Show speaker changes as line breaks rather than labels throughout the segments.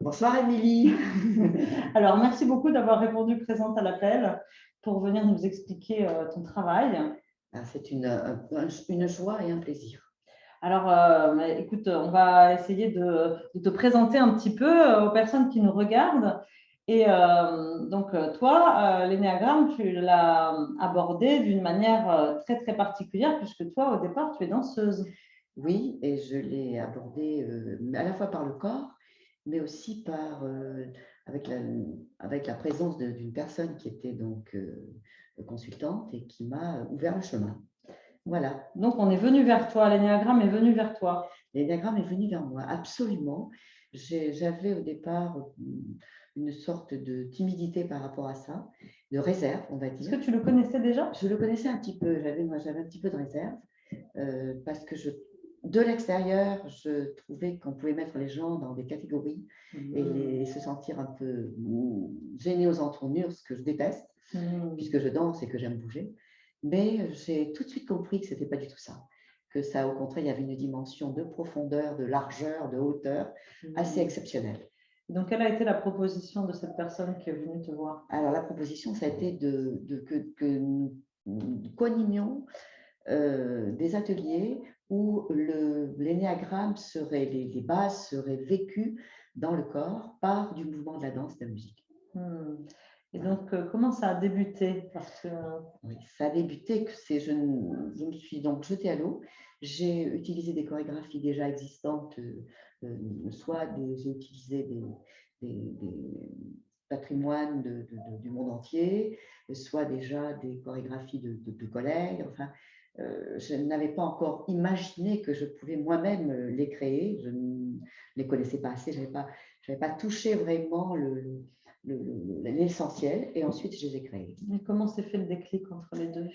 Bonsoir Émilie.
Alors, merci beaucoup d'avoir répondu présente à l'appel pour venir nous expliquer ton travail.
C'est une joie et un plaisir.
Alors, écoute, on va essayer de te présenter un petit peu aux personnes qui nous regardent. Et donc, toi, l'énéagramme, tu l'as abordé d'une manière très, très particulière, puisque toi, au départ, tu es danseuse.
Oui, et je l'ai abordé à la fois par le corps, mais aussi avec la présence d'une personne qui était donc consultante et qui m'a ouvert le chemin. Voilà.
Donc, on est venu vers toi, l'énéagramme est venu vers toi.
L'énéagramme est venu vers moi, absolument. J'avais au départ une sorte de timidité par rapport à ça, de réserve, on va dire.
Est-ce que tu le connaissais déjà?
Je le connaissais un petit peu, j'avais un petit peu de réserve, parce que de l'extérieur, je trouvais qu'on pouvait mettre les gens dans des catégories et se sentir un peu gêné aux entournures, ce que je déteste, puisque je danse et que j'aime bouger. Mais j'ai tout de suite compris que ce n'était pas du tout ça. Que ça, au contraire, il y avait une dimension de profondeur, de largeur, de hauteur assez exceptionnelle.
Donc, quelle a été la proposition de cette personne qui est venue te voir?
Alors, la proposition, ça a été que nous co-animions des ateliers où l'énéagramme serait, les bases seraient vécues dans le corps par du mouvement de la danse, de la musique.
Et donc, comment ça a débuté? Parce que...
Oui, ça a débuté que je me suis donc jetée à l'eau. J'ai utilisé des chorégraphies déjà existantes, soit j'ai utilisé des patrimoines du monde entier, soit déjà des chorégraphies de collègues. Enfin, je n'avais pas encore imaginé que je pouvais moi-même les créer. Je ne les connaissais pas assez. Je n'avais pas touché vraiment l'essentiel. Et ensuite, je les ai créés.
Et comment s'est fait le déclic entre les deux?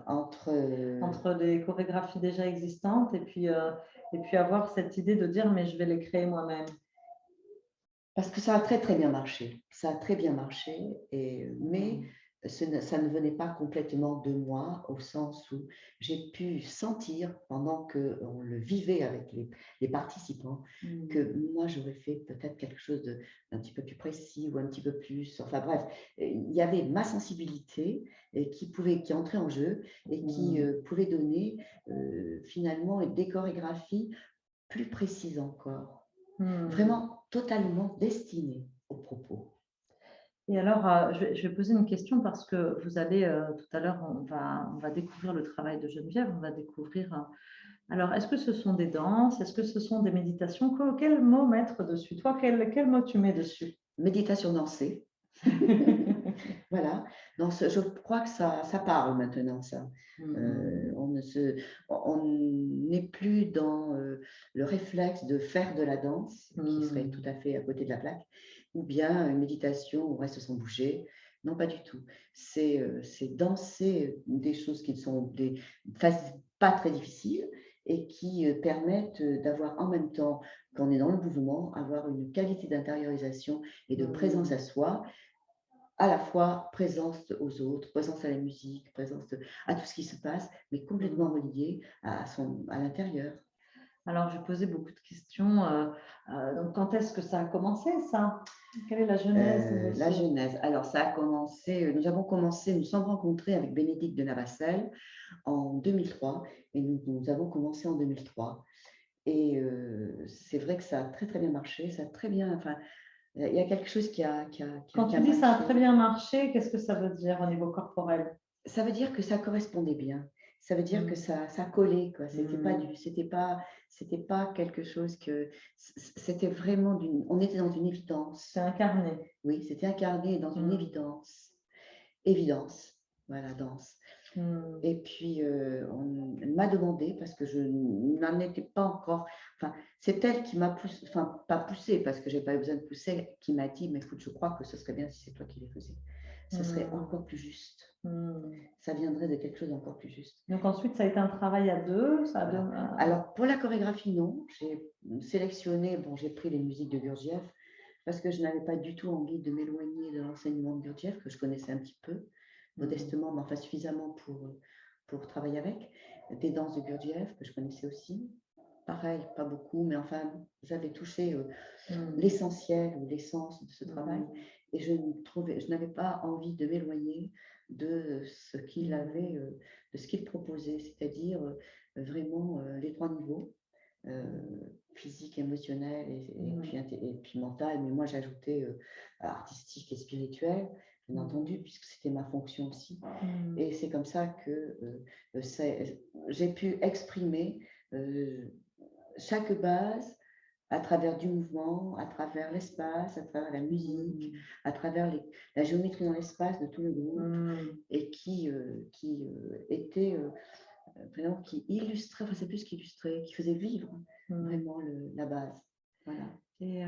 Entre des chorégraphies déjà existantes et puis avoir cette idée de dire mais je vais les créer moi-même.
Parce que ça a très très bien marché. Ça a très bien marché, mais ça ne venait pas complètement de moi, au sens où j'ai pu sentir, pendant qu'on le vivait avec les participants, que moi j'aurais fait peut-être quelque chose d'un petit peu plus précis ou un petit peu plus. Enfin bref, il y avait ma sensibilité qui entrait en jeu et qui pouvait donner finalement des chorégraphies plus précises encore. Vraiment totalement destinées aux propos.
Et alors, je vais poser une question parce que vous allez, tout à l'heure, on va découvrir le travail de Geneviève, on va découvrir... alors, est-ce que ce sont des danses? Est-ce que ce sont des méditations? Quel mot mettre dessus? Toi, quel mot tu mets dessus?
Méditation dansée. Voilà. Je crois que ça parle maintenant, ça. On n'est plus dans le réflexe de faire de la danse, qui serait tout à fait à côté de la plaque, ou bien une méditation où on reste sans bouger. Non, pas du tout. C'est danser des choses qui ne sont pas très difficiles et qui permettent d'avoir en même temps, quand on est dans le mouvement, avoir une qualité d'intériorisation et de présence à soi, à la fois présence aux autres, présence à la musique, à tout ce qui se passe, mais complètement relié à l'intérieur.
Alors, je posais beaucoup de questions. Donc, quand est-ce que ça a commencé, ça? Quelle est la genèse?
La genèse. Alors, ça a commencé, nous sommes rencontrés avec Bénédicte de Navassel en 2003, et nous avons commencé en 2003. Et c'est vrai que ça a très, très bien marché, ça a très bien... Enfin, il y a quelque chose qui a
Quand tu dis ça a très bien marché, qu'est-ce que ça veut dire au niveau corporel?
Ça veut dire que ça correspondait bien. Ça veut dire que ça collait, quoi. C'était pas quelque chose que... C'était vraiment on était dans une évidence.
C'est incarné.
Oui, c'était incarné dans une évidence. Évidence. Voilà, danse. Et puis, elle m'a demandé, parce que je n'en étais pas encore... Enfin, c'est elle qui m'a poussé, enfin, pas poussé, parce que je n'ai pas eu besoin de pousser, qui m'a dit, mais écoute, je crois que ce serait bien si c'est toi qui les faisais. Ce serait encore plus juste. Ça viendrait de quelque chose d'encore plus juste.
Donc ensuite, ça a été un travail à deux,
Alors, pour la chorégraphie, non. J'ai sélectionné, j'ai pris les musiques de Gurdjieff, parce que je n'avais pas du tout envie de m'éloigner de l'enseignement de Gurdjieff, que je connaissais un petit peu, modestement, mais enfin suffisamment pour travailler avec. Des danses de Gurdjieff, que je connaissais aussi. pareil, pas beaucoup, mais enfin, j'avais touché
Hmm.
l'essentiel ou l'essence de ce travail.
D'accord.
Et je n'avais pas envie de m'éloigner de ce qu'il avait, de ce qu'il proposait, c'est-à-dire vraiment les trois niveaux, euh, physique, émotionnel et puis mental. Mais moi, j'ajoutais artistique et spirituel, bien entendu, puisque c'était ma fonction aussi.
Hmm.
Et c'est comme ça que j'ai pu exprimer euh, chaque base à travers du mouvement, à travers l'espace, à travers la musique, à travers la géométrie dans l'espace de tout le groupe,
Hmm.
et qui était vraiment, qui illustrait, enfin c'est plus qu'illustrer, qui faisait vivre
Hmm.
vraiment la base. Voilà.
Et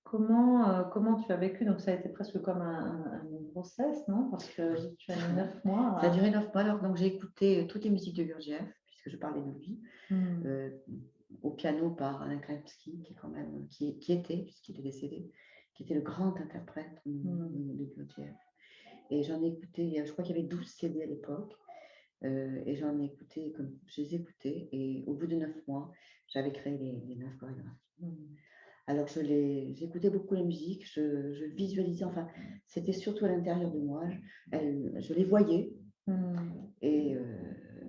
comment tu as vécu? Donc, ça a été presque comme une grossesse, non? Parce que tu as mis 9 mois.
Ça a duré 9 mois, alors donc j'ai écouté toutes les musiques de Gurdjieff, puisque je parlais de lui,
Hmm.
euh, au piano par Alain Krempsky, qui est quand même, qui était, puisqu'il est décédé, qui était le grand interprète de Gurdjieff. Et j'en ai écouté, je crois qu'il y avait 12 CD à l'époque, et j'en ai écouté, comme je les écoutais, et au bout de 9 mois, j'avais créé les 9 chorégraphies. Alors, j'écoutais beaucoup la musique, je visualisais, enfin, c'était surtout à l'intérieur de moi, je les voyais, et,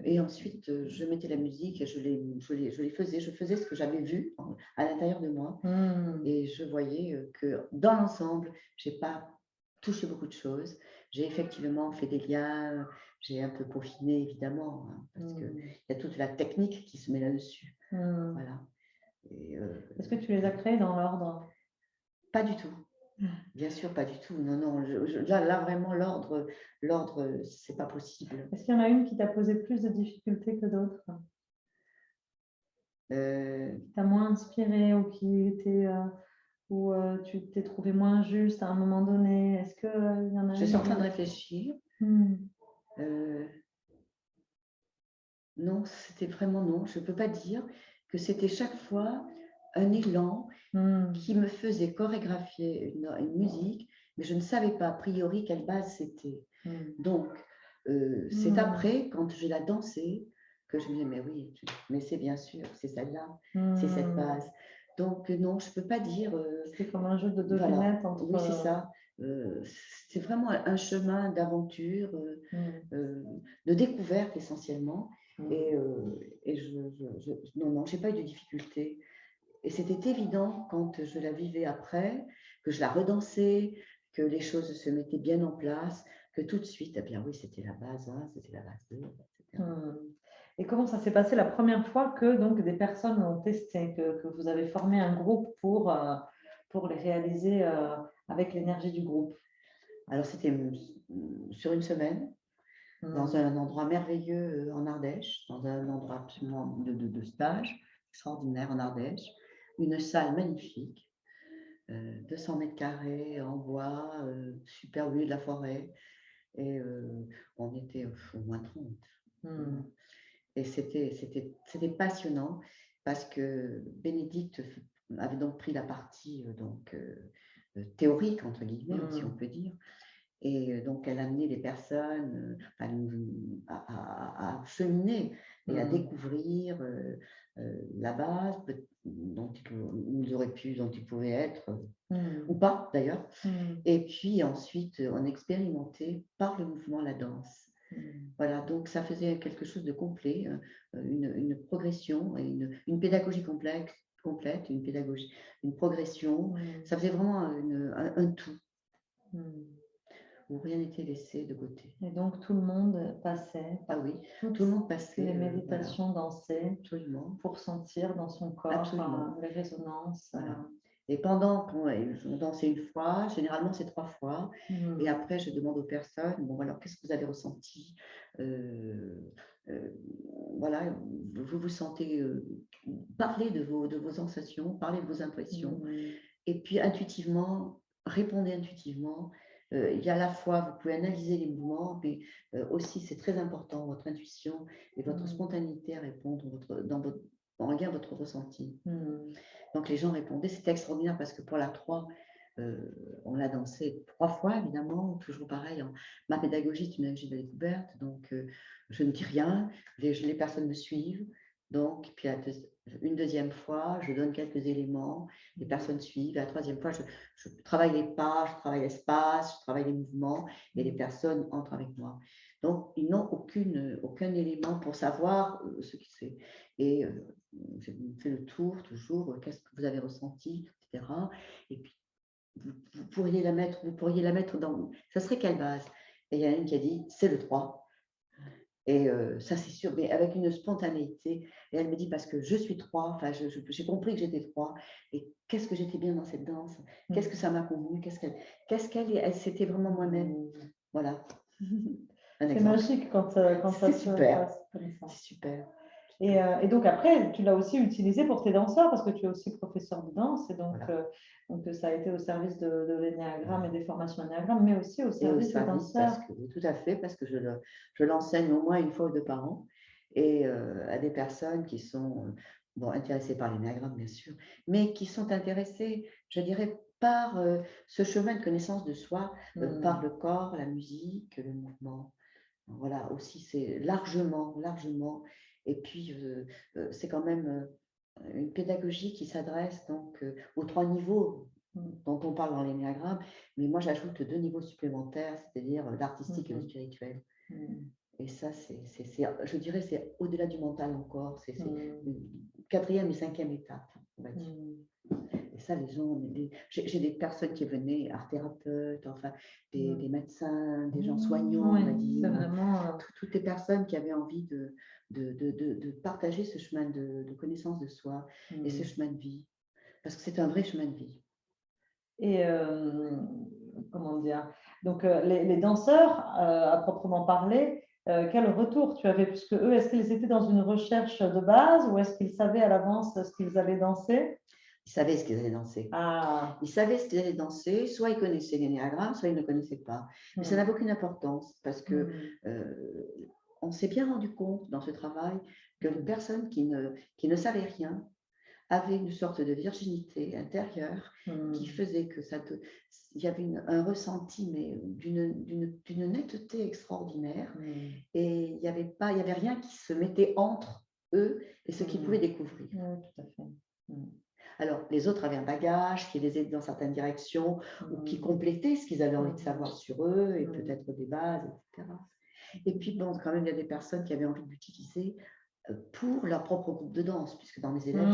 et ensuite, je mettais la musique et je les faisais, je faisais ce que j'avais vu à l'intérieur de moi, et je voyais que dans l'ensemble, je n'ai pas touché beaucoup de choses. J'ai effectivement fait des liens, j'ai un peu peaufiné, évidemment, hein, parce qu'il y a toute la technique qui se met là-dessus. Voilà. Et,
Est-ce que tu les as créés dans l'ordre?
pas du tout. Bien sûr, pas du tout. Non, non. Là, vraiment, c'est pas possible.
Est-ce qu'il y en a une qui t'a posé plus de difficultés que d'autres? Qui t'a moins inspiré ou qui était où tu t'es trouvé moins juste à un moment donné? Est-ce qu'il y en a
Je suis en
une?
train de réfléchir. Euh, non, c'était vraiment non. Je ne peux pas dire que c'était chaque fois un élan qui me faisait chorégraphier une musique, mais je ne savais pas a priori quelle base c'était. Donc, c'est après, quand je la dansais, que je me disais, mais oui, mais c'est bien sûr, c'est celle-là, c'est cette base. Donc, non, je ne peux pas dire.
C'est comme un jeu de
Voilà,
devinette entre.
oui, c'est ça. C'est vraiment un chemin d'aventure, de découverte essentiellement. Et non, non, j'ai pas eu de difficulté. Et c'était évident quand je la vivais après, que je la redansais, que les choses se mettaient bien en place, que tout de suite, eh bien oui, c'était la base 1, c'était la base 2, etc.
Et comment ça s'est passé la première fois que donc, des personnes ont testé, que vous avez formé un groupe pour les réaliser avec l'énergie du groupe?
Alors, c'était sur une semaine, dans un endroit merveilleux en Ardèche, dans un endroit absolument de stage extraordinaire en Ardèche, une salle magnifique, 200 mètres carrés en bois, super vue de la forêt, et on était au moins 30. Et c'était passionnant parce que Bénédicte avait donc pris la partie théorique, entre guillemets, si on peut dire. Et donc, elle a amené les personnes à cheminer et à découvrir la base dont dont ils pouvaient être, ou pas d'ailleurs. Et puis ensuite, on expérimentait par le mouvement la danse. Voilà, donc ça faisait quelque chose de complet, une progression et une pédagogie complète, une progression. Ça faisait vraiment un tout où rien n'était laissé de côté.
Et donc tout le monde passait.
Ah oui, tout le monde passait.
Les méditations dansaient.
Absolument.
Pour sentir dans son corps les résonances.
Voilà. Et pendant qu'on dansait une fois, généralement c'est 3 fois, et après je demande aux personnes, bon alors qu'est-ce que vous avez ressenti, voilà, vous vous sentez, parlez de vos sensations, parlez de vos impressions, et puis intuitivement, répondez intuitivement. Il y a à la fois, vous pouvez analyser les mouvements, mais aussi c'est très important, votre intuition et votre spontanéité à répondre en lien avec votre ressenti. Donc les gens répondaient, c'était extraordinaire parce que pour la 3, on l'a dansé 3 fois évidemment, toujours pareil. Ma pédagogie, c'est une pédagogie de découverte, donc je ne dis rien, les personnes me suivent, Donc, puis une deuxième fois, je donne quelques éléments, les personnes suivent. La troisième fois, je travaille les pas, je travaille l'espace, je travaille les mouvements et les personnes entrent avec moi. Donc, ils n'ont aucun élément pour savoir ce qui c'est. Et je fais le tour toujours, qu'est-ce que vous avez ressenti, etc. Et puis, vous pourriez la mettre dans. Ça serait quelle base? Et il y en a une qui a dit, c'est le 3. Et ça, c'est sûr, mais avec une spontanéité. Et elle me dit, parce que je suis 3, enfin, j'ai compris que j'étais 3. Et qu'est-ce que j'étais bien dans cette danse? Qu'est-ce que ça m'a convenu? C'était vraiment moi-même. Voilà. Un
C'est
exemple.
magique quand ça
C'est
se
super.
passe comme ça.
C'est super.
Et donc après, tu l'as aussi utilisé pour tes danseurs parce que tu es aussi professeur de danse et donc,
Voilà.
donc ça a été au service de l'énéagramme et des formations énéagramme, mais aussi au
Et au
service des
service,
danseurs.
oui, tout à fait, parce que je l'enseigne au moins une fois ou deux par an, et à des personnes qui sont bon, intéressées par l'énéagramme, bien sûr, mais qui sont intéressées, je dirais, par ce chemin de connaissance de soi, par le corps, la musique, le mouvement. Voilà, aussi, c'est largement, largement. Et puis, c'est quand même une pédagogie qui s'adresse donc aux 3 niveaux dont on parle dans l'énéagramme, mais moi j'ajoute 2 niveaux supplémentaires, c'est-à-dire l'artistique et le spirituel. Et ça, je dirais, c'est au-delà du mental encore, c'est une 4e et 5e étape, on va dire. Et ça, les gens, j'ai des personnes qui venaient, art thérapeutes, enfin, des médecins, des gens soignants, on va dire,
vraiment...
toutes les personnes qui avaient envie de partager ce chemin de connaissance de soi et ce chemin de vie, parce que c'est un vrai chemin de vie.
Et comment dire? Donc, les danseurs, à proprement parler, quel retour tu avais? Puisque eux, est-ce qu'ils étaient dans une recherche de base ou est-ce qu'ils savaient à l'avance ce qu'ils allaient danser?
Ils savaient ce qu'ils allaient danser.
Ah.
Ils savaient ce qu'ils allaient danser, soit ils connaissaient l'énéagramme, soit ils ne connaissaient pas. Mais ça n'avait aucune importance parce que on s'est bien rendu compte dans ce travail que les personnes qui ne savaient rien avaient une sorte de virginité intérieure qui faisait que il y avait un ressenti, mais d'une netteté extraordinaire. Et il y avait rien qui se mettait entre eux et ce qu'ils pouvaient découvrir.
Oui, tout à fait.
Alors, les autres avaient un bagage qui les aidait dans certaines directions ou qui complétait ce qu'ils avaient envie de savoir sur eux et peut-être des bases, etc. Et puis, bon, quand même, il y a des personnes qui avaient envie de l'utiliser pour leur propre groupe de danse, puisque dans mes élèves,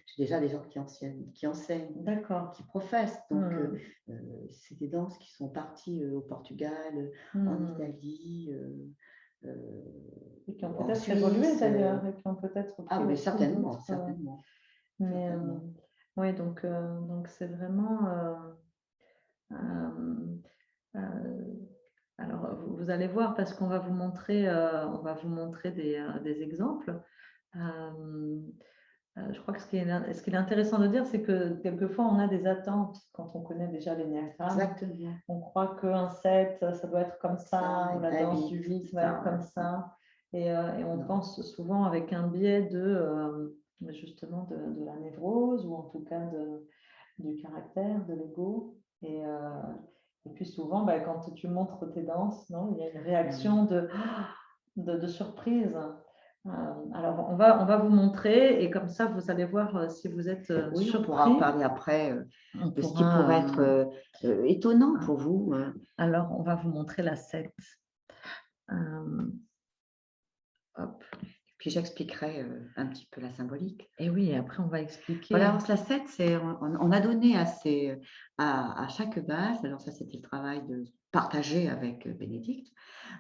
j'ai déjà des gens qui enseignent, qui professent. Donc, c'est des danses qui sont parties au Portugal, en Italie,
et qui ont
en
peut-être
Suisse.
évolué d'ailleurs, et qui ont peut-être
Ah, mais certainement, certainement.
Mais oui, donc c'est vraiment. Alors, vous allez voir parce qu'on va vous montrer, des exemples. Je crois que ce qu'il est intéressant de dire, c'est que quelquefois, on a des attentes quand on connaît déjà l'énéagramme.
Exactement.
On croit qu'un 7, ça doit être comme ça, ou la danse du 8 va être comme ça. Et on pense souvent avec un biais justement de la névrose, ou en tout cas du caractère, de l'ego. Et puis souvent, quand tu montres tes danses, non, il y a une réaction de surprise. Alors, on va vous montrer et comme ça, vous allez voir si vous êtes
oui,
surpris.
on pourra en parler après de ce qui pourrait être étonnant pour vous.
Alors, on va vous montrer la 7. Hop.
Puis j'expliquerai un petit peu la symbolique.
Et oui, et après, on va expliquer.
Voilà, alors, la 7, on a donné à chaque base, alors ça c'était le travail de partager avec Bénédicte,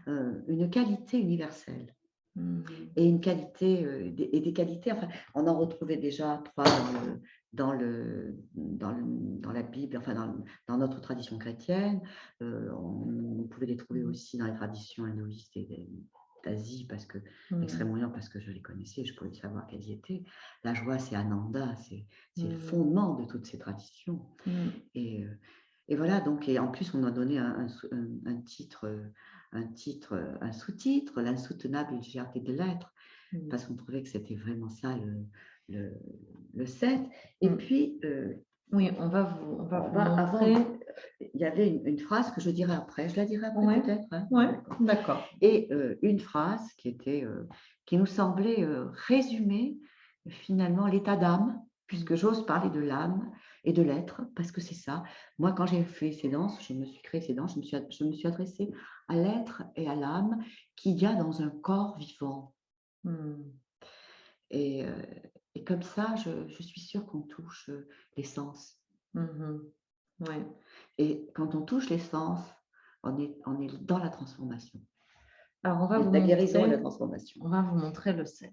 une qualité universelle. Et une qualité, et des qualités, enfin, on en retrouvait déjà 3 dans la Bible, enfin dans notre tradition chrétienne. On pouvait les trouver aussi dans les traditions hindouistes et d'Asie, parce que Extrême-Orient, parce que je les connaissais, je pouvais savoir quelles y étaient. La joie, c'est Ananda, c'est le fondement de toutes ces traditions. Et voilà, donc, et en plus, on a donné un titre, un sous-titre, l'insoutenable légèreté de l'être, parce qu'on trouvait que c'était vraiment ça le 7. Et puis,
oui, on va vous montrer.
il y avait une phrase que je dirai après. Je la dirai après
Ouais.
peut-être, hein?
Ouais,
D'accord.
d'accord.
Et une phrase qui nous semblait résumer finalement l'état d'âme, puisque j'ose parler de l'âme et de l'être, parce que c'est ça. Moi, quand j'ai fait ces danses, je me suis créé ces danses, je me suis adressée à l'être et à l'âme qu'il y a dans un corps vivant. Et, euh, et comme ça, je suis sûre qu'on touche les sens.
Ouais.
Et quand on touche les sens, on est dans la transformation.
Alors, on va vous
La guérison et la
montrer,
transformation.
on va vous montrer le 7.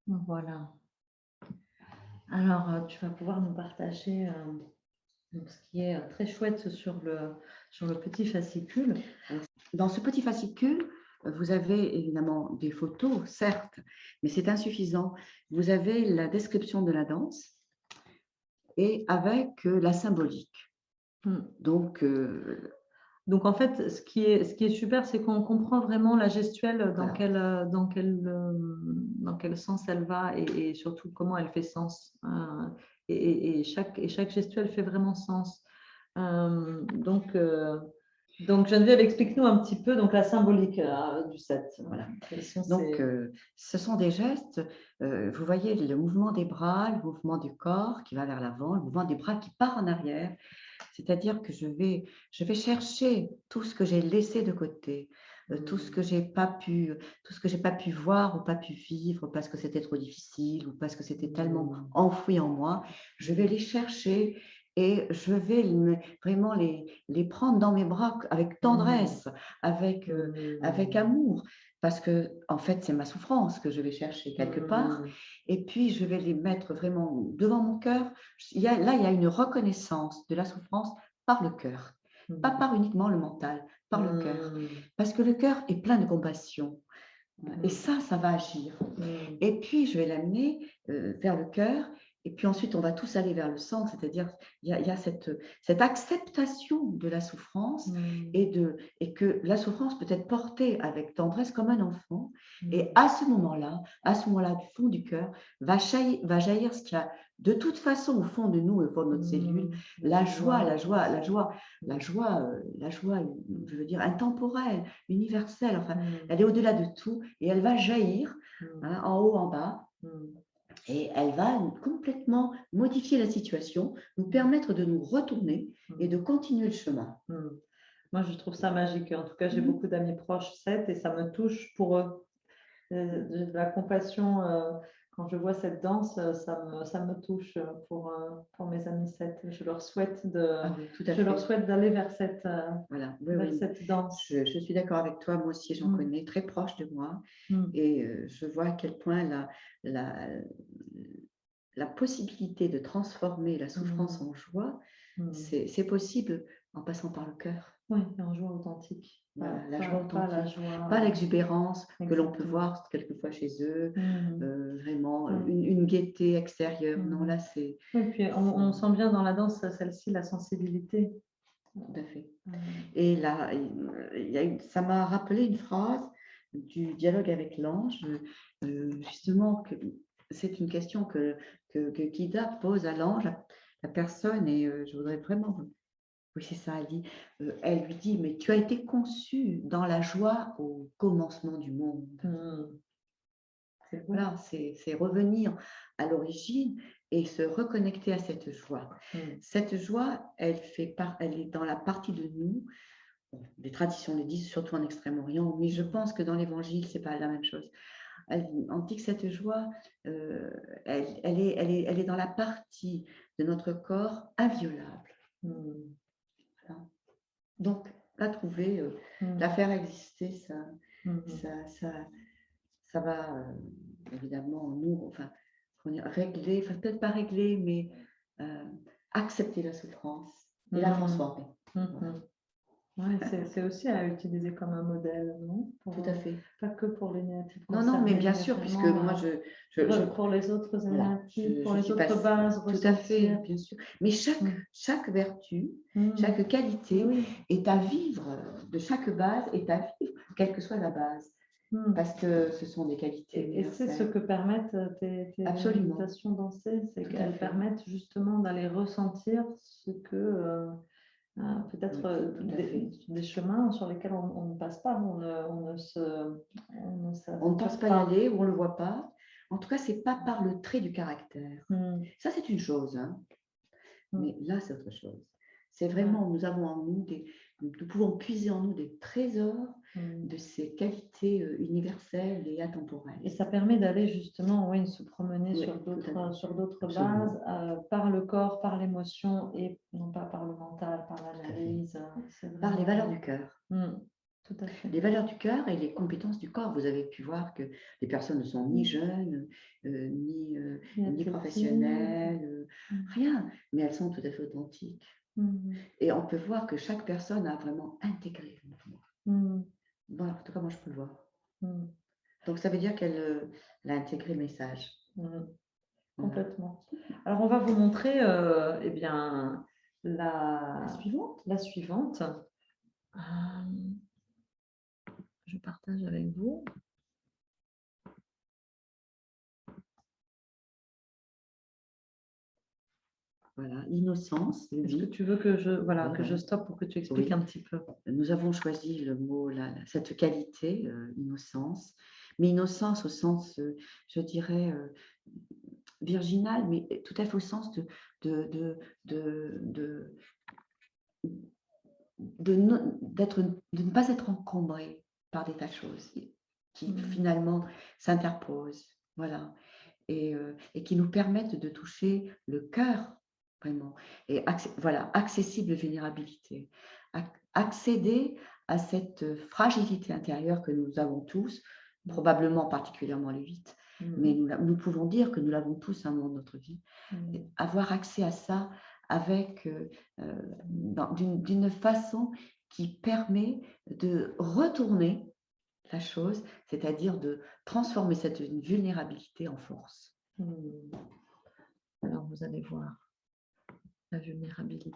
Voilà. Alors, tu vas pouvoir nous partager Donc, ce qui est très chouette sur le petit fascicule.
Dans ce petit fascicule, vous avez évidemment des photos, certes, mais c'est insuffisant. Vous avez la description de la danse et avec la symbolique. Donc,
en fait, ce qui est super, c'est qu'on comprend vraiment la gestuelle,
voilà.
dans quel sens elle va et surtout comment elle fait sens. Et chaque gestuelle fait vraiment sens. Donc, Geneviève, explique-nous un petit peu donc, la symbolique du set.
Voilà. Donc, ce sont des gestes, vous voyez le mouvement des bras, le mouvement du corps qui va vers l'avant, le mouvement des bras qui part en arrière. C'est-à-dire que je vais chercher tout ce que j'ai laissé de côté, tout ce que j'ai pas pu voir ou pas pu vivre parce que c'était trop difficile ou parce que c'était tellement enfoui en moi. Je vais les chercher et je vais vraiment les prendre dans mes bras avec tendresse, avec amour, parce que en fait c'est ma souffrance que je vais chercher quelque part. Et puis je vais les mettre vraiment devant mon cœur. Il y a une reconnaissance de la souffrance par le cœur, pas par uniquement le mental, par le cœur, parce que le cœur est plein de compassion. Et ça va agir. Et puis, je vais l'amener vers le cœur. Et puis ensuite, on va tous aller vers le sang, c'est-à-dire il y a cette acceptation de la souffrance et que la souffrance peut être portée avec tendresse comme un enfant. Et à ce moment-là, du fond du cœur, va jaillir ce qu'il y a de toute façon au fond de nous, au fond de notre cellule, la joie, je veux dire, intemporelle, universelle, enfin, elle est au-delà de tout et elle va jaillir en haut, en bas. Et elle va complètement modifier la situation, nous permettre de nous retourner et de continuer le chemin.
Moi, je trouve ça magique. En tout cas, j'ai beaucoup d'amis proches 7 et ça me touche pour eux. De la compassion, quand je vois cette danse, ça me touche pour mes amis 7. Je leur souhaite d'aller vers cette, cette danse.
Je suis d'accord avec toi, moi aussi j'en connais, très proche de moi. Et je vois à quel point la possibilité de transformer la souffrance en joie, c'est possible en passant par le cœur.
Oui, en joie authentique.
Voilà, la joie authentique, pas l'exubérance que l'on peut voir quelquefois chez eux, vraiment une gaieté extérieure. Non, là, c'est...
Oui, puis on sent bien dans la danse, celle-ci, la sensibilité.
Tout à fait. Et là, ça m'a rappelé une phrase du dialogue avec l'ange, justement, que c'est une question que Kida pose à l'ange, la personne, et je voudrais vraiment... Oui, c'est ça, elle lui dit, mais tu as été conçu dans la joie au commencement du monde. Voilà, c'est revenir à l'origine et se reconnecter à cette joie. Cette joie, elle est dans la partie de nous. Bon, les traditions le disent, surtout en Extrême-Orient, mais je pense que dans l'Évangile, c'est pas la même chose. On dit que cette joie, elle est dans la partie de notre corps inviolable. Voilà. Donc, la trouver, la faire exister, ça va évidemment nous, enfin, régler, enfin, peut-être pas régler, mais accepter la souffrance et la transformer. Voilà.
Ouais, c'est aussi à utiliser comme un modèle, non?
Tout à fait.
Pas que pour les négatifs.
Non, mais bien sûr, puisque moi,
pour les autres négatifs, pour les autres bases,
tout à fait, bien sûr. Mais chaque vertu, chaque qualité est à vivre, de chaque base est à vivre, quelle que soit la base. Parce que ce sont des qualités.
Et c'est ce que permettent tes méditations dansées, c'est qu'elles permettent justement d'aller ressentir ce que peut-être des chemins sur lesquels on ne passe pas, on
ne pense pas y aller ou on ne le voit pas. En tout cas, ce n'est pas par le trait du caractère. Ça, c'est une chose. Hein. Mais là, c'est autre chose. C'est vraiment, nous avons en nous nous pouvons puiser en nous des trésors de ces qualités universelles et atemporelles.
Et ça permet d'aller justement se promener sur d'autres bases, par le corps, par l'émotion et non pas par le mental, par l'analyse.
Par les valeurs du cœur.
tout à fait.
Les valeurs du cœur et les compétences du corps. Vous avez pu voir que les personnes ne sont ni jeunes, ni professionnelles, rien, mais elles sont tout à fait authentiques. Et on peut voir que chaque personne a vraiment intégré le mouvement. Voilà, en tout cas, moi, je peux le voir. Donc, ça veut dire qu'elle a intégré le message.
Complètement. Alors, on va vous montrer eh bien, la suivante. Je partage avec vous.
Voilà, l'innocence.
Est-ce que tu veux que je stoppe pour que tu expliques un petit peu?
Nous avons choisi le mot, cette qualité, innocence, mais innocence au sens, je dirais, virginal, mais tout à fait au sens de ne pas être encombré par des tas de choses qui finalement s'interposent, voilà, et qui nous permettent de toucher le cœur, vraiment, et voilà, accessible vulnérabilité, accéder à cette fragilité intérieure que nous avons tous, probablement particulièrement les 8, mais nous pouvons dire que nous l'avons tous à un moment de notre vie, et avoir accès à ça avec d'une façon qui permet de retourner la chose, c'est-à-dire de transformer cette vulnérabilité en force.
Alors, vous allez voir la vulnérabilité.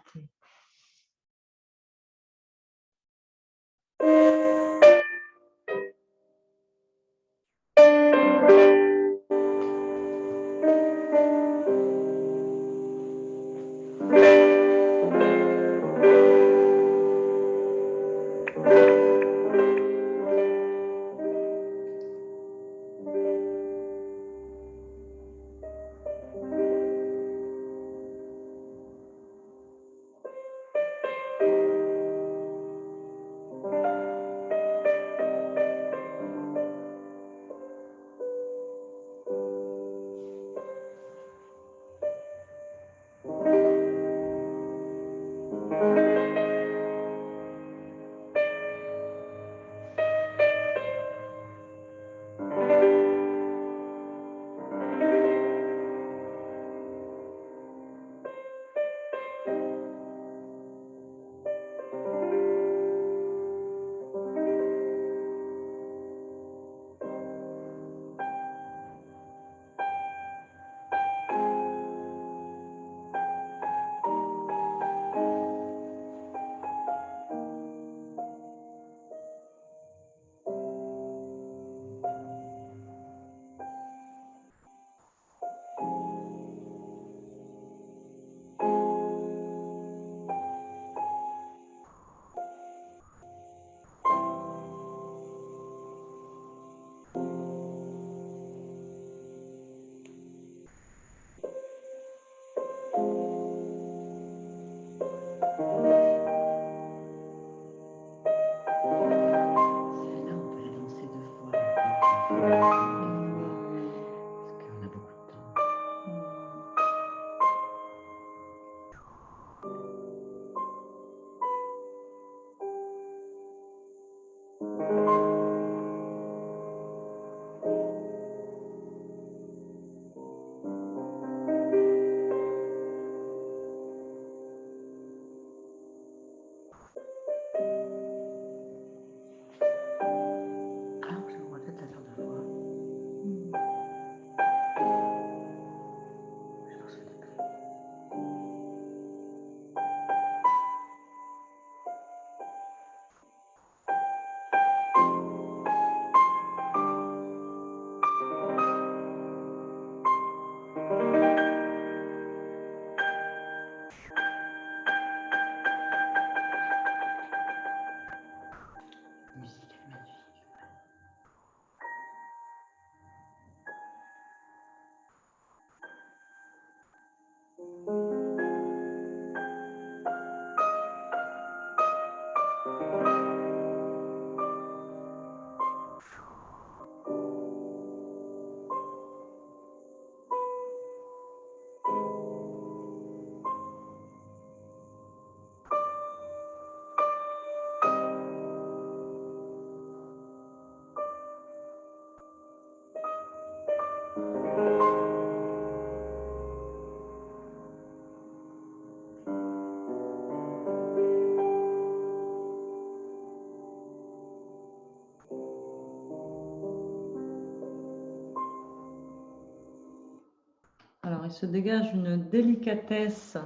D'accord, il se dégage une délicatesse.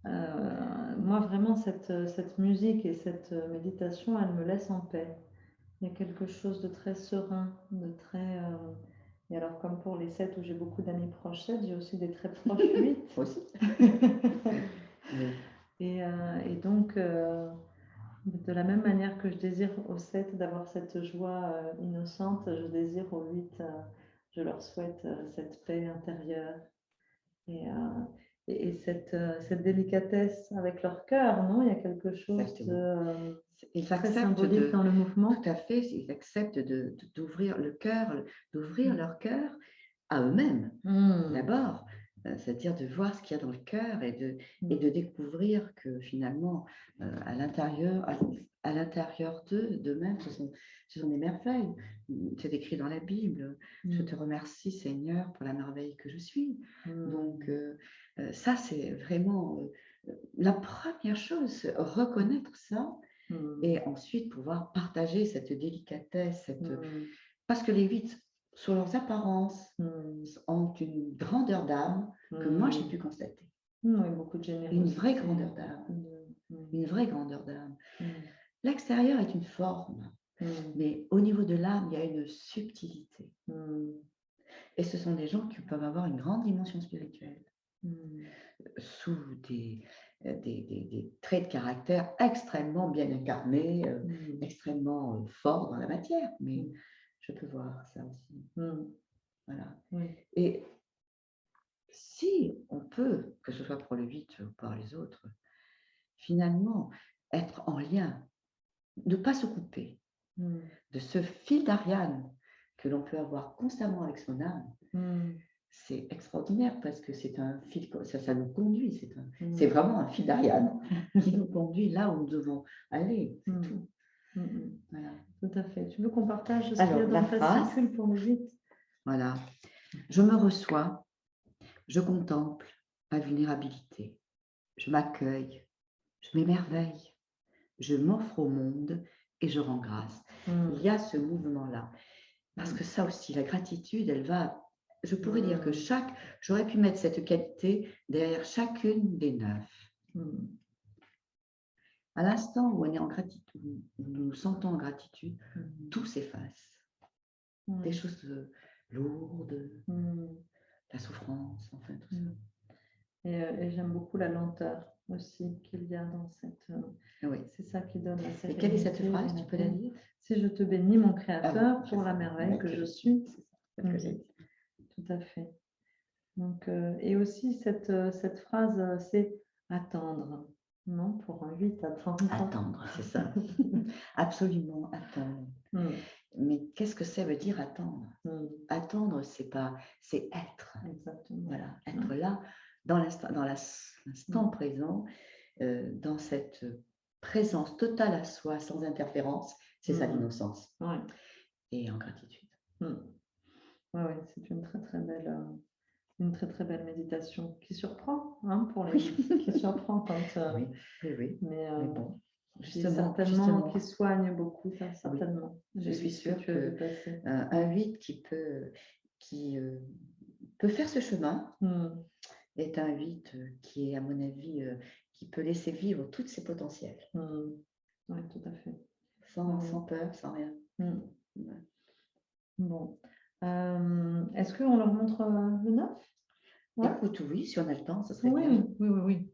Moi, vraiment, cette musique et cette méditation, elle me laisse en paix. Il y a quelque chose de très serein, de très... Et alors, comme pour les 7 où j'ai beaucoup d'amis proches 7, j'ai aussi des très proches 8.
Aussi. Oui.
Et donc, de la même manière que je désire au 7 d'avoir cette joie innocente, je désire au 8, je leur souhaite cette paix intérieure et, cette délicatesse avec leur cœur, non? Il y a quelque chose de
Ils
très
acceptent
symbolique dans le mouvement.
Tout à fait, ils acceptent d'ouvrir le cœur, d'ouvrir leur cœur à eux-mêmes d'abord. C'est-à-dire de voir ce qu'il y a dans le cœur et de découvrir que finalement, à l'intérieur d'eux-mêmes, ce sont des merveilles. C'est écrit dans la Bible. Je te remercie, Seigneur, pour la merveille que je suis. Donc, ça, c'est vraiment la première chose, reconnaître ça et ensuite pouvoir partager cette délicatesse, parce que les 8, sur leurs apparences, ont une grandeur d'âme que moi j'ai pu constater.
Oui, beaucoup de générosité.
Une vraie grandeur d'âme. Une vraie grandeur d'âme. L'extérieur est une forme, mais au niveau de l'âme, il y a une subtilité. Et ce sont des gens qui peuvent avoir une grande dimension spirituelle, sous des traits de caractère extrêmement bien incarnés, extrêmement forts dans la matière, mais je peux voir ça aussi. Voilà. Et si on peut, que ce soit pour le 8 ou pour les autres, finalement, être en lien, ne pas se couper de ce fil d'Ariane que l'on peut avoir constamment avec son âme, c'est extraordinaire parce que c'est un fil, ça nous conduit, c'est vraiment un fil d'Ariane qui nous conduit là où nous devons aller, c'est tout. Voilà.
Tout à fait. Tu veux qu'on partage ce qu'il y a dans le fascicule pour le 8?
Voilà. Je me reçois, je contemple ma vulnérabilité, je m'accueille, je m'émerveille, je m'offre au monde et je rends grâce. Il y a ce mouvement-là. Parce que ça aussi, la gratitude, elle va... Je pourrais dire que j'aurais pu mettre cette qualité derrière chacune des 9. À l'instant où on est en gratitude, où nous nous sentons en gratitude, tout s'efface. Des choses lourdes, la souffrance, enfin tout ça.
Et j'aime beaucoup la lenteur aussi qu'il y a dans cette...
Oui.
C'est ça qui donne la sérénité.
Et quelle est cette phrase? Tu peux la dire?
Si je te bénis, mon Créateur, pour la merveille que je suis. Tout à fait. Donc, et aussi cette phrase, c'est attendre. Non, pour un 8, attendre.
Attendre, c'est ça. Absolument, attendre. Mais qu'est-ce que ça veut dire attendre? Attendre, c'est être.
Exactement.
Voilà, être là, dans l'instant présent, dans cette présence totale à soi, sans interférence, c'est ça l'innocence. Et en gratitude.
Ouais, c'est une très belle méditation qui surprend pour les qui surprend quand
oui. Mais bon,
certainement qui soigne beaucoup, certainement.
Je suis sûre que un 8 qui peut faire ce chemin est un 8 qui est, à mon avis, qui peut laisser vivre tous ses potentiels.
Oui, tout à fait.
Sans peur, sans rien.
Bon. Est-ce qu'on leur montre le 9?
Écoute, oui, si on a le temps, ça serait bien.
Oui.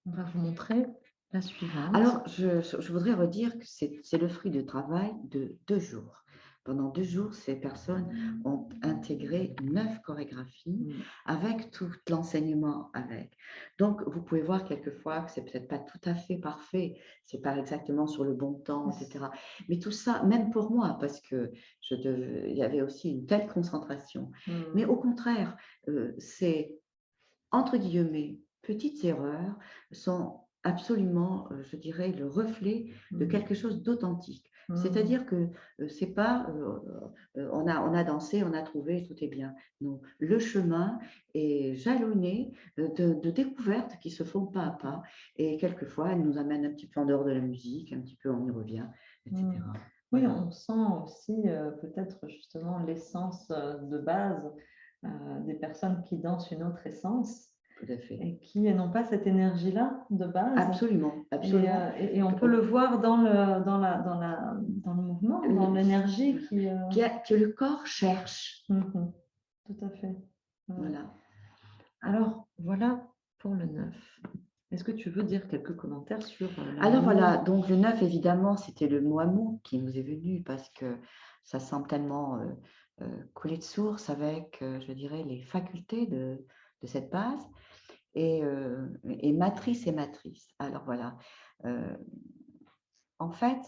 On va vous montrer la suivante.
Alors, je voudrais redire que c'est le fruit de travail de 2 jours. Pendant 2 jours, ces personnes ont intégré 9 chorégraphies avec tout l'enseignement avec. Donc, vous pouvez voir quelquefois que c'est peut-être pas tout à fait parfait, c'est pas exactement sur le bon temps, etc. Mais tout ça, même pour moi, parce que il y avait aussi une telle concentration. Mais au contraire, c'est, entre guillemets, petites erreurs sont absolument, je dirais, le reflet de quelque chose d'authentique. C'est-à-dire que c'est pas on a dansé, on a trouvé, tout est bien. Non, le chemin est jalonné de découvertes qui se font pas à pas et quelquefois elles nous amènent un petit peu en dehors de la musique, un petit peu on y revient, etc.
Oui,
Voilà.
on sent aussi peut-être justement l'essence de base des personnes qui dansent une autre essence
Tout à fait.
et qui n'ont pas cette énergie-là de base.
Absolument,
Et,
absolument.
et on peut le voir dans le mouvement, dans l'énergie qui…
Que le corps cherche.
Tout à fait.
Voilà.
Alors, voilà pour le 9. Est-ce que tu veux dire quelques commentaires sur
Alors
l'amour?
voilà, donc le 9, évidemment, c'était le mot amour qui nous est venu parce que ça semble tellement couler de source avec, je dirais, les facultés de cette base. Et matrice et matrice. Alors voilà. En fait,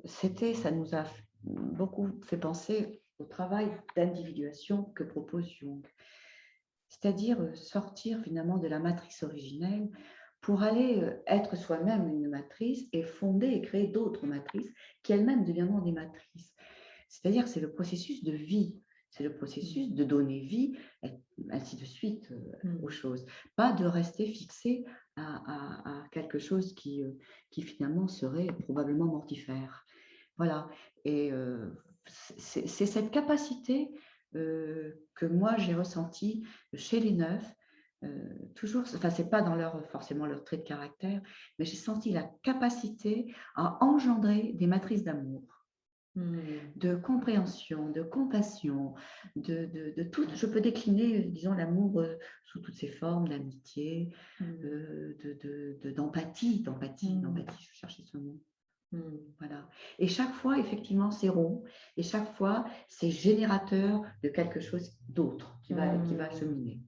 ça nous a beaucoup fait penser au travail d'individuation que propose Jung. C'est-à-dire sortir finalement de la matrice originelle pour aller être soi-même une matrice et fonder et créer d'autres matrices qui elles-mêmes deviendront des matrices. C'est-à-dire que c'est le processus de vie, c'est le processus de donner vie, et ainsi de suite aux choses. Pas de rester fixé à quelque chose qui finalement serait probablement mortifère. Voilà. Et c'est cette capacité que moi j'ai ressentie chez les neufs, toujours, enfin c'est pas dans forcément leur trait de caractère, mais j'ai senti la capacité à engendrer des matrices d'amour, de compréhension, de compassion, de tout. Je peux décliner, disons, l'amour sous toutes ses formes, d'amitié, d'empathie, je cherchais ce mot. Voilà. Et chaque fois, effectivement, c'est rond. Et chaque fois, c'est générateur de quelque chose d'autre qui va cheminer.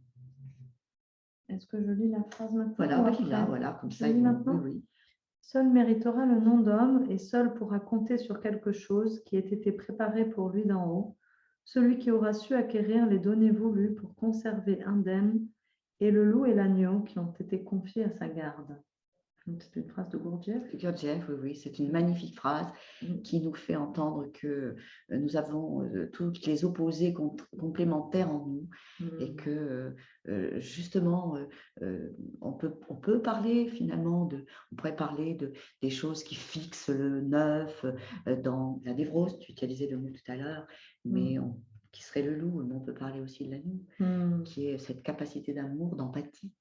Est-ce que je lis la phrase maintenant?
Voilà, là, voilà, comme ça.
Oui, maintenant.
Oui.
Seul méritera le nom d'homme et seul pourra compter sur quelque chose qui ait été préparé pour lui d'en haut, celui qui aura su acquérir les données voulues pour conserver indemne et le loup et l'agneau qui ont été confiés à sa garde. C'est une phrase de Gurdjieff.
Gurdjieff, oui, c'est une magnifique phrase qui nous fait entendre que nous avons toutes les opposés complémentaires en nous et que justement, on peut parler finalement on pourrait parler des choses qui fixent le neuf dans la névrose, tu utilisais le mot tout à l'heure, mais qui serait le loup, mais on peut parler aussi de l'agneau, qui est cette capacité d'amour, d'empathie.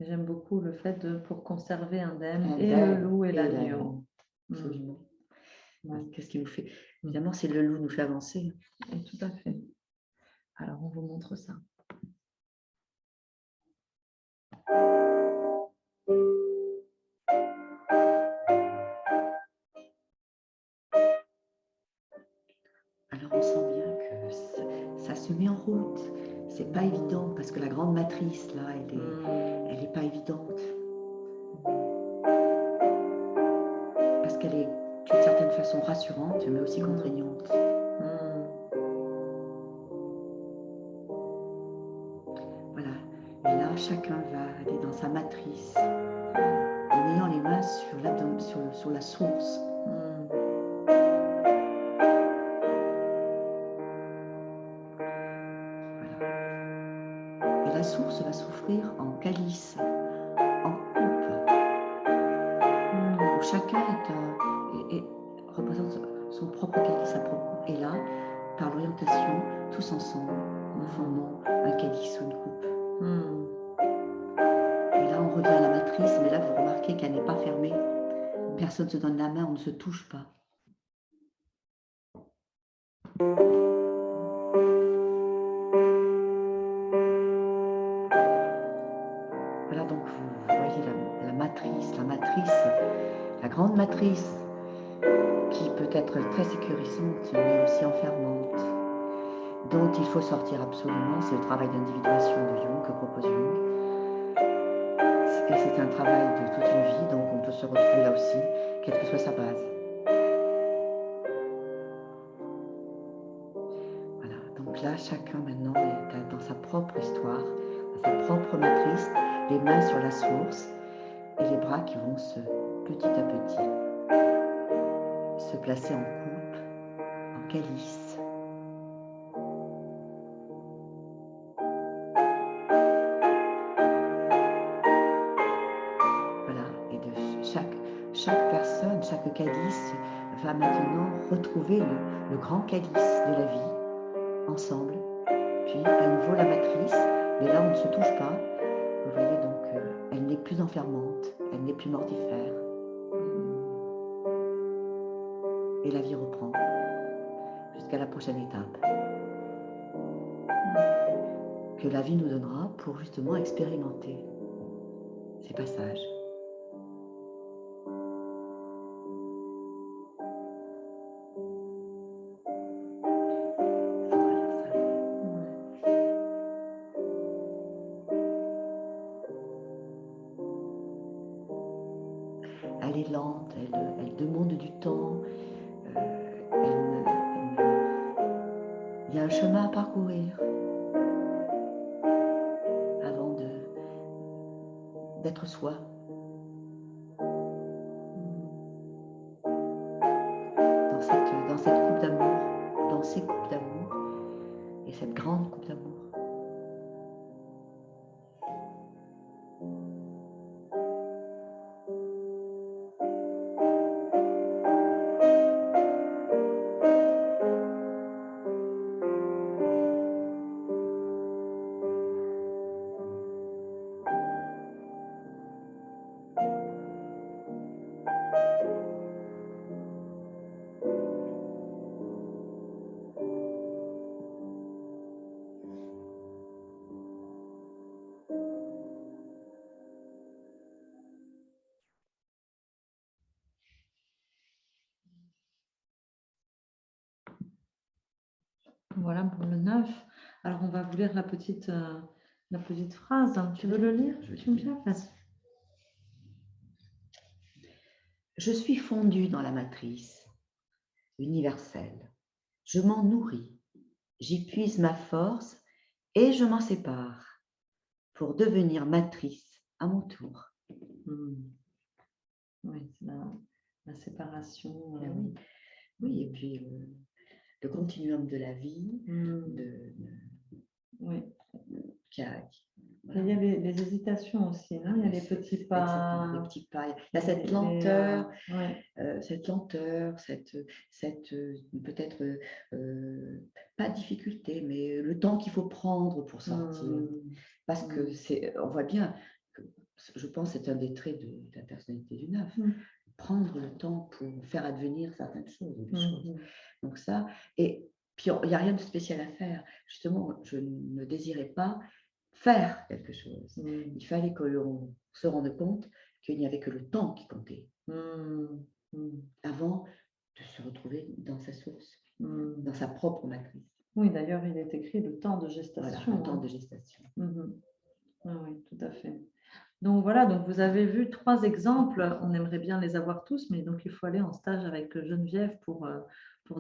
J'aime beaucoup le fait pour conserver indemne et le loup et l'agneau.
Absolument. Qu'est-ce qui nous fait? Évidemment, c'est le loup nous fait avancer.
Et tout à fait. Alors, on vous montre ça.
Alors, on sent bien que ça se met en route. C'est pas évident parce que la grande matrice, là, elle est pas évidente. Parce qu'elle est d'une certaine façon rassurante, mais aussi contraignante. Voilà. Et là, chacun va aller dans sa matrice en ayant les mains sur la source. La source va s'offrir en calice, en coupe, où chacun représente son propre calice. Et là, par l'orientation, tous ensemble, nous formons un calice ou une coupe. Et là, on revient à la matrice, mais là, vous remarquez qu'elle n'est pas fermée. Personne ne se donne la main, on ne se touche pas. Voilà, donc vous voyez la matrice, la grande matrice, qui peut être très sécurisante, mais aussi enfermante, dont il faut sortir absolument. C'est le travail d'individuation de Jung que propose Jung. Et c'est un travail de toute une vie, donc on peut se retrouver là aussi, quelle que soit sa base. Voilà, donc là, chacun maintenant est dans sa propre histoire, dans sa propre matrice, les mains sur la source et les bras qui vont petit à petit se placer en coupe, en calice. Voilà, et de chaque personne, chaque calice va maintenant retrouver le grand calice de la vie ensemble. Puis à nouveau la matrice, mais là on ne se touche pas. Vous voyez, donc elle n'est plus enfermante, elle n'est plus mortifère. Et la vie reprend jusqu'à la prochaine étape que la vie nous donnera pour justement expérimenter ces passages. Elle est lente, elle demande du temps, il y a un chemin à parcourir avant d'être soi. Dans cette coupe d'amour, dans ces coupes d'amour, et cette grande coupe d'amour.
Voilà pour le 9. Alors, on va vous lire la petite phrase. Tu veux le lire? Tu me dis?
Je suis fondue dans la matrice universelle. Je m'en nourris. J'y puise ma force et je m'en sépare pour devenir matrice à mon tour.
Oui, c'est la séparation.
Oui, et puis le continuum de la vie,
oui.
Voilà.
Il y a les hésitations aussi, non? Il y a les petits pas.
Les petits pas. Il y a cette lenteur, cette peut-être pas difficulté, mais le temps qu'il faut prendre pour sortir. Parce que on voit bien que je pense que c'est un des traits de la personnalité du 9. Prendre le temps pour faire advenir certaines choses. Donc ça, et puis il n'y a rien de spécial à faire. Justement, je ne désirais pas faire quelque chose. Il fallait que l'on se rende compte qu'il n'y avait que le temps qui comptait avant de se retrouver dans sa source, dans sa propre matrice.
Oui, d'ailleurs, il est écrit le temps de gestation.
Voilà, le temps de gestation.
Oui, tout à fait. Donc voilà, donc vous avez vu 3 exemples. On aimerait bien les avoir tous, mais donc il faut aller en stage avec Geneviève pour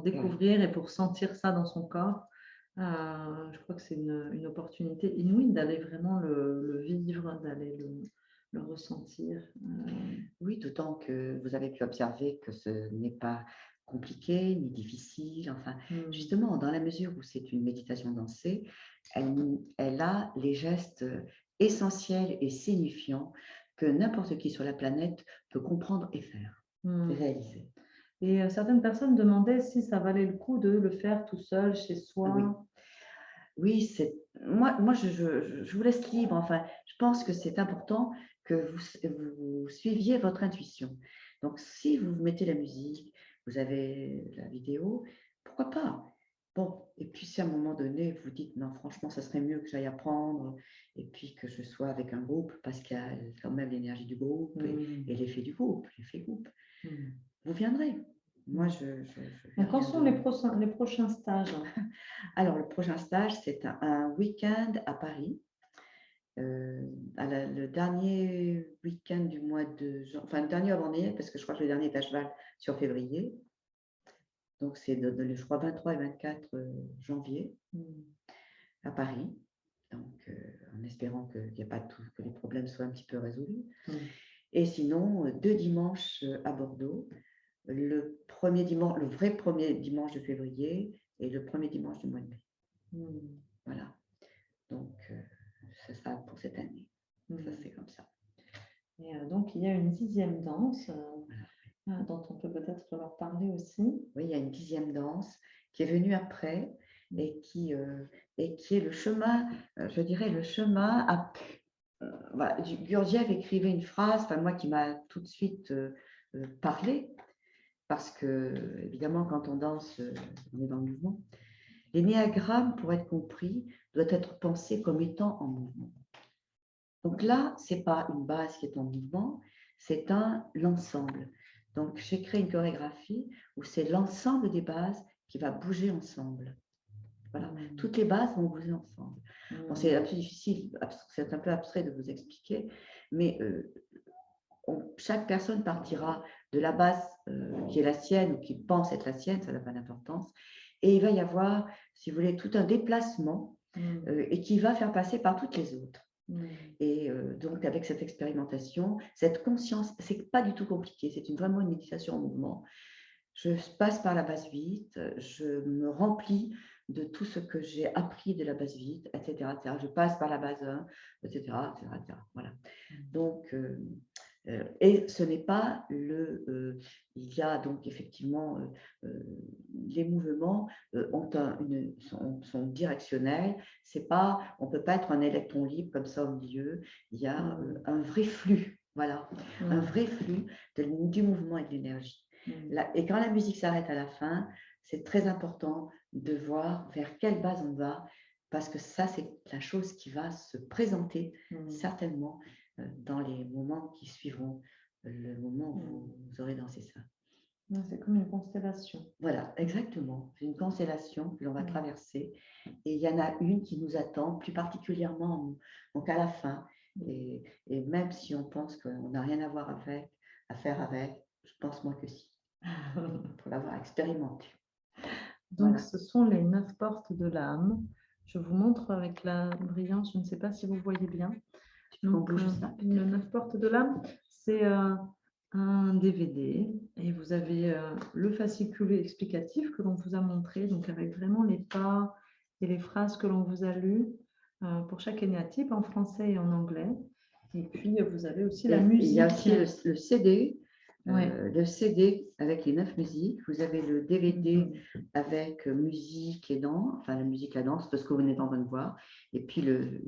découvrir et pour sentir ça dans son corps. Je crois que c'est une opportunité inouïe d'aller vraiment le vivre, d'aller le ressentir.
Oui, d'autant que vous avez pu observer que ce n'est pas compliqué ni difficile. Enfin, justement, dans la mesure où c'est une méditation dansée, elle a les gestes essentiels et signifiants que n'importe qui sur la planète peut comprendre et faire, et réaliser.
Et certaines personnes demandaient si ça valait le coup de le faire tout seul, chez soi.
Oui, moi je vous laisse libre. Enfin, je pense que c'est important que vous suiviez votre intuition. Donc, si vous mettez la musique, vous avez la vidéo, pourquoi pas? Bon, et puis si à un moment donné, vous dites, non, franchement, ça serait mieux que j'aille apprendre et puis que je sois avec un groupe, parce qu'il y a quand même l'énergie du groupe et l'effet du groupe, l'effet groupe, vous viendrez. Moi,
Donc, quand sont les prochains stages?
Alors, le prochain stage, c'est un week-end à Paris. Le dernier week-end du mois de janvier, enfin le dernier avant-hier, parce que je crois que le dernier est à cheval sur février. Donc, c'est je crois 23 et 24 janvier à Paris. Donc, en espérant que les problèmes soient un petit peu résolus. Et sinon, 2 dimanches à Bordeaux. Le vrai premier dimanche de février et le premier dimanche du mois de mai. Voilà. Donc, ce sera pour cette année. Ça, c'est comme ça.
Et donc, il y a une 10e danse dont on peut peut-être peut-être leur parler aussi.
Oui, il y a une 10e danse qui est venue après et qui est le chemin, je dirais le chemin voilà, Gurdjieff écrivait une phrase, enfin, moi qui m'a tout de suite parlé, parce que évidemment quand on danse, on est dans le mouvement. L'énéagramme, pour être compris, doit être pensé comme étant en mouvement. Donc là, ce n'est pas une base qui est en mouvement, c'est l'ensemble. Donc j'ai créé une chorégraphie où c'est l'ensemble des bases qui va bouger ensemble. Voilà, toutes les bases vont bouger ensemble. Bon, c'est un peu difficile, c'est un peu abstrait de vous expliquer, mais chaque personne partira de la base qui est la sienne ou qui pense être la sienne, ça n'a pas d'importance, et il va y avoir, si vous voulez, tout un déplacement et qui va faire passer par toutes les autres. Et donc, avec cette expérimentation, cette conscience, c'est pas du tout compliqué, c'est vraiment une méditation en mouvement. Je passe par la base vite, je me remplis de tout ce que j'ai appris de la base vite, etc., etc. Je passe par la base 1, etc., etc., etc. Voilà. Donc, et ce n'est pas il y a donc effectivement les mouvements sont directionnels. C'est pas, on ne peut pas être un électron libre comme ça au milieu. Il y a un vrai flux, voilà, un vrai flux du mouvement et de l'énergie. Et quand la musique s'arrête à la fin, c'est très important de voir vers quelle base on va, parce que ça, c'est la chose qui va se présenter certainement dans les moments qui suivront le moment où vous aurez dansé ça.
C'est comme une constellation.
Voilà, exactement. C'est une constellation que l'on va traverser. Et il y en a une qui nous attend plus particulièrement donc à la fin. Et même si on pense qu'on n'a rien à faire avec, je pense moi que si, pour l'avoir expérimenté.
Donc,
Voilà.
ce sont les 9 portes de l'âme. Je vous montre avec la brillance, je ne sais pas si vous voyez bien. Donc, le 9 portes de l'âme, c'est un DVD et vous avez le fascicule explicatif que l'on vous a montré, donc avec vraiment les pas et les phrases que l'on vous a lues pour chaque énéatype en français et en anglais. Et puis, vous avez aussi la musique.
Il y a aussi le CD. Le CD avec les 9 musiques, vous avez le DVD avec musique et danse, enfin la musique, la danse, parce que vous venez en train de voir, et puis le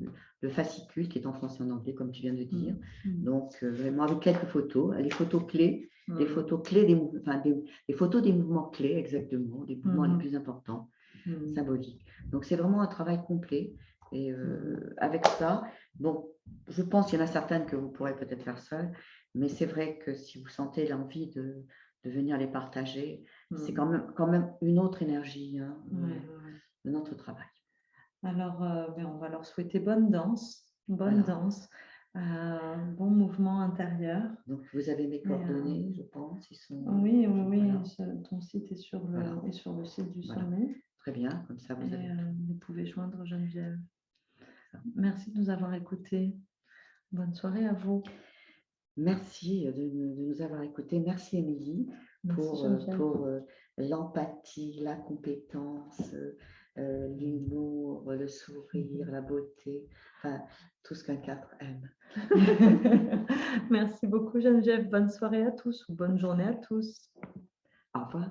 fascicule qui est en français et en anglais, comme tu viens de dire. Donc vraiment avec quelques photos, les photos clés, les photos clés les photos des mouvements clés, exactement, des mouvements les plus importants, symboliques. Donc c'est vraiment un travail complet. Et avec ça, bon, je pense qu'il y en a certaines que vous pourrez peut-être faire seul. Mais c'est vrai que si vous sentez l'envie de venir les partager, c'est quand même une autre énergie de notre travail.
Alors, on va leur souhaiter bonne danse, danse, bon mouvement intérieur.
Donc, vous avez mes coordonnées, je pense.
Oui, ton site est sur le site du sommet.
Très bien, comme ça, vous avez...
Vous pouvez joindre Geneviève. Merci de nous avoir écoutés. Bonne soirée à vous.
Merci de nous avoir écoutés. Merci, Émilie, pour l'empathie, la compétence, l'humour, le sourire, la beauté, enfin, tout ce qu'un 4 aime.
Merci beaucoup, Geneviève. Bonne soirée à tous ou bonne journée à tous.
Au revoir.